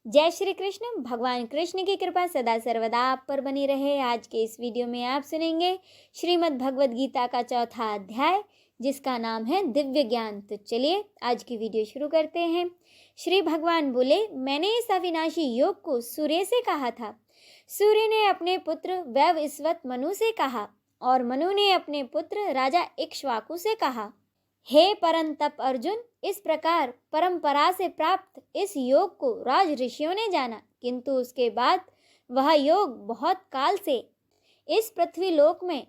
जय श्री कृष्ण। भगवान कृष्ण की कृपा सदा सर्वदा आप पर बनी रहे। आज के इस वीडियो में आप सुनेंगे श्रीमद् भगवद गीता का चौथा अध्याय, जिसका नाम है दिव्य ज्ञान। तो चलिए आज की वीडियो शुरू करते हैं। श्री भगवान बोले, मैंने इस अविनाशी योग को सूर्य से कहा था। सूर्य ने अपने पुत्र वैवस्वत मनु से कहा और मनु ने अपने पुत्र राजा इक्ष्वाकु से कहा। हे परंतप अर्जुन, इस प्रकार परंपरा से प्राप्त इस योग को राज ऋषियों ने जाना, किंतु उसके बाद वह योग बहुत काल से इस पृथ्वी लोक में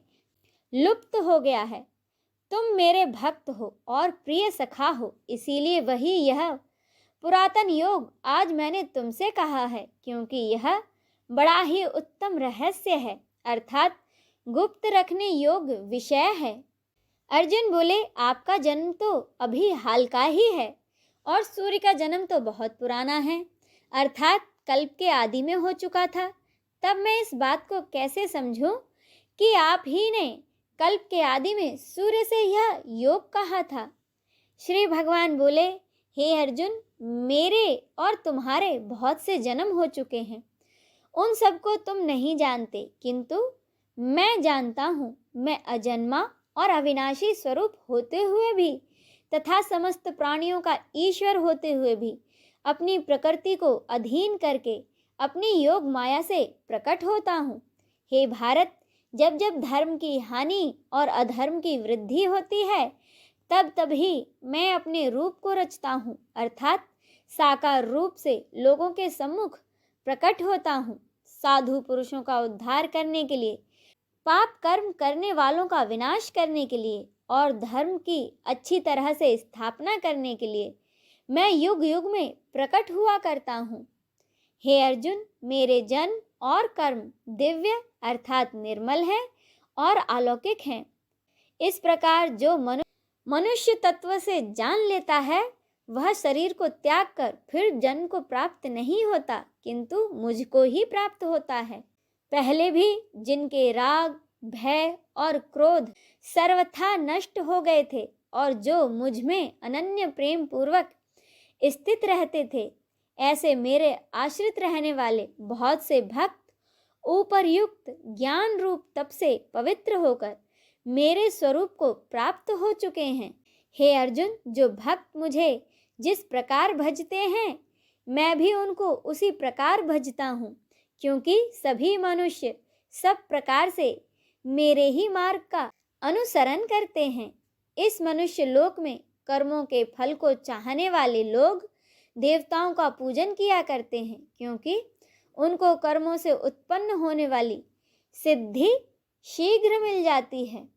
लुप्त हो गया है। तुम मेरे भक्त हो और प्रिय सखा हो, इसीलिए वही यह पुरातन योग आज मैंने तुमसे कहा है, क्योंकि यह बड़ा ही उत्तम रहस्य है, अर्थात गुप्त रखने योग्य विषय है। अर्जुन बोले, आपका जन्म तो अभी हाल का ही है और सूर्य का जन्म तो बहुत पुराना है, अर्थात कल्प के आदि में हो चुका था। तब मैं इस बात को कैसे समझूं कि आप ही ने कल्प के आदि में सूर्य से यह योग कहा था। श्री भगवान बोले, हे अर्जुन, मेरे और तुम्हारे बहुत से जन्म हो चुके हैं, उन सबको तुम नहीं जानते, किंतु मैं जानता हूँ। मैं अजन्मा और अविनाशी स्वरूप होते हुए भी तथा समस्त प्राणियों का ईश्वर होते हुए भी अपनी प्रकृति को अधीन करके अपनी योग माया से प्रकट होता हूँ। हे भारत, जब जब धर्म की हानि और अधर्म की वृद्धि होती है, तब तभी मैं अपने रूप को रचता हूँ, अर्थात साकार रूप से लोगों के सम्मुख प्रकट होता हूँ। साधु पुरुषों का उद्धार करने के लिए, पाप कर्म करने वालों का विनाश करने के लिए और धर्म की अच्छी तरह से स्थापना करने के लिए मैं युग युग में प्रकट हुआ करता हूँ। हे अर्जुन, मेरे जन्म और कर्म दिव्य अर्थात निर्मल है और अलौकिक हैं। इस प्रकार जो मनुष्य तत्व से जान लेता है, वह शरीर को त्याग कर फिर जन्म को प्राप्त नहीं होता, किंतु मुझको ही प्राप्त होता है। पहले भी जिनके राग, भय और क्रोध सर्वथा नष्ट हो गए थे और जो मुझ में अनन्य प्रेम पूर्वक स्थित रहते थे, ऐसे मेरे आश्रित रहने वाले बहुत से भक्त ऊपरयुक्त ज्ञान रूप तप से पवित्र होकर मेरे स्वरूप को प्राप्त हो चुके हैं। हे अर्जुन, जो भक्त मुझे जिस प्रकार भजते हैं, मैं भी उनको उसी प्रकार भजता हूँ, क्योंकि सभी मनुष्य सब प्रकार से मेरे ही मार्ग का अनुसरण करते हैं। इस मनुष्य लोक में कर्मों के फल को चाहने वाले लोग देवताओं का पूजन किया करते हैं, क्योंकि उनको कर्मों से उत्पन्न होने वाली सिद्धि शीघ्र मिल जाती है।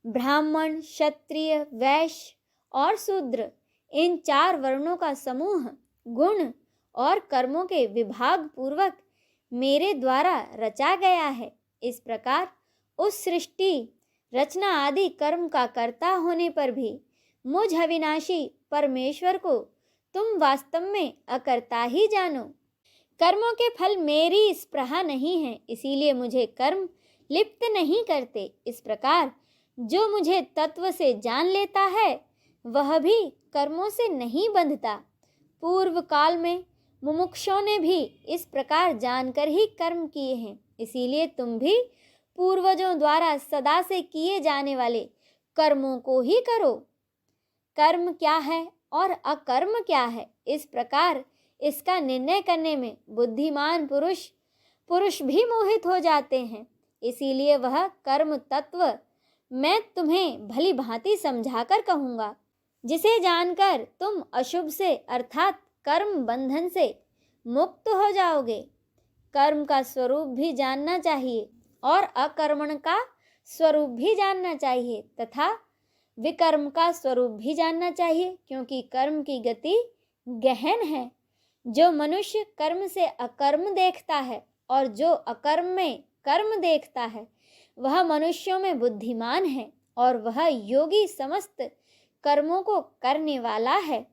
ब्राह्मण, क्षत्रिय, वैश्य और शूद्र, इन चार वर्णों का समूह गुण और कर्मों के विभाग पूर्वक मेरे द्वारा रचा गया है। इस प्रकार उस सृष्टि रचना आदि कर्म का कर्ता होने पर भी मुझ अविनाशी परमेश्वर को तुम वास्तव में अकर्ता ही जानो। कर्मों के फल मेरी स्पृहा नहीं है, इसीलिए मुझे कर्म लिप्त नहीं करते। इस प्रकार जो मुझे तत्व से जान लेता है, वह भी कर्मों से नहीं बंधता। पूर्व काल में मुमुक्षों ने भी इस प्रकार जानकर ही कर्म किए हैं, इसीलिए तुम भी पूर्वजों द्वारा सदा से किए जाने वाले कर्मों को ही करो। कर्म क्या है और अकर्म क्या है, इस प्रकार इसका निर्णय करने में बुद्धिमान पुरुष भी मोहित हो जाते हैं। इसीलिए वह कर्म तत्व मैं तुम्हें भली भांति समझाकर कहूँगा, जिसे जानकर तुम अशुभ से अर्थात कर्म बंधन से मुक्त हो जाओगे। कर्म का स्वरूप भी जानना चाहिए और अकर्मण का स्वरूप भी जानना चाहिए तथा विकर्म का स्वरूप भी जानना चाहिए, क्योंकि कर्म की गति गहन है। जो मनुष्य कर्म से अकर्म देखता है और जो अकर्म में कर्म देखता है, वह मनुष्यों में बुद्धिमान है और वह योगी समस्त कर्मों को करने वाला है।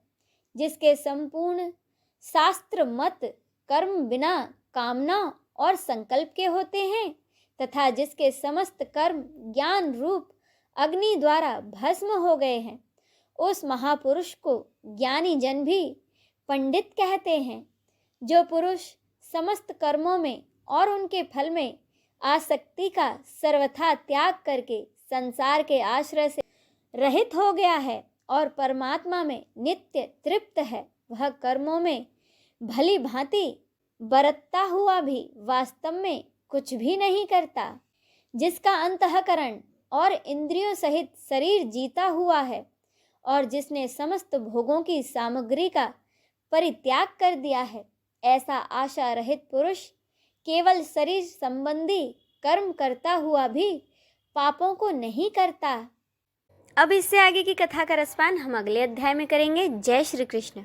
जिसके संपूर्ण शास्त्र मत कर्म बिना कामना और संकल्प के होते हैं तथा जिसके समस्त कर्म ज्ञान रूप अग्नि द्वारा भस्म हो गए हैं, उस महापुरुष को ज्ञानी जन भी पंडित कहते हैं। जो पुरुष समस्त कर्मों में और उनके फल में आसक्ति का सर्वथा त्याग करके संसार के आश्रय से रहित हो गया है और परमात्मा में नित्य तृप्त है, वह कर्मों में भली भांति बरतता हुआ भी वास्तव में कुछ भी नहीं करता। जिसका अंतःकरण और इंद्रियों सहित शरीर जीता हुआ है और जिसने समस्त भोगों की सामग्री का परित्याग कर दिया है, ऐसा आशा रहित पुरुष केवल शरीर संबंधी कर्म करता हुआ भी पापों को नहीं करता। अब इससे आगे की कथा का रसपान हम अगले अध्याय में करेंगे। जय श्री कृष्ण।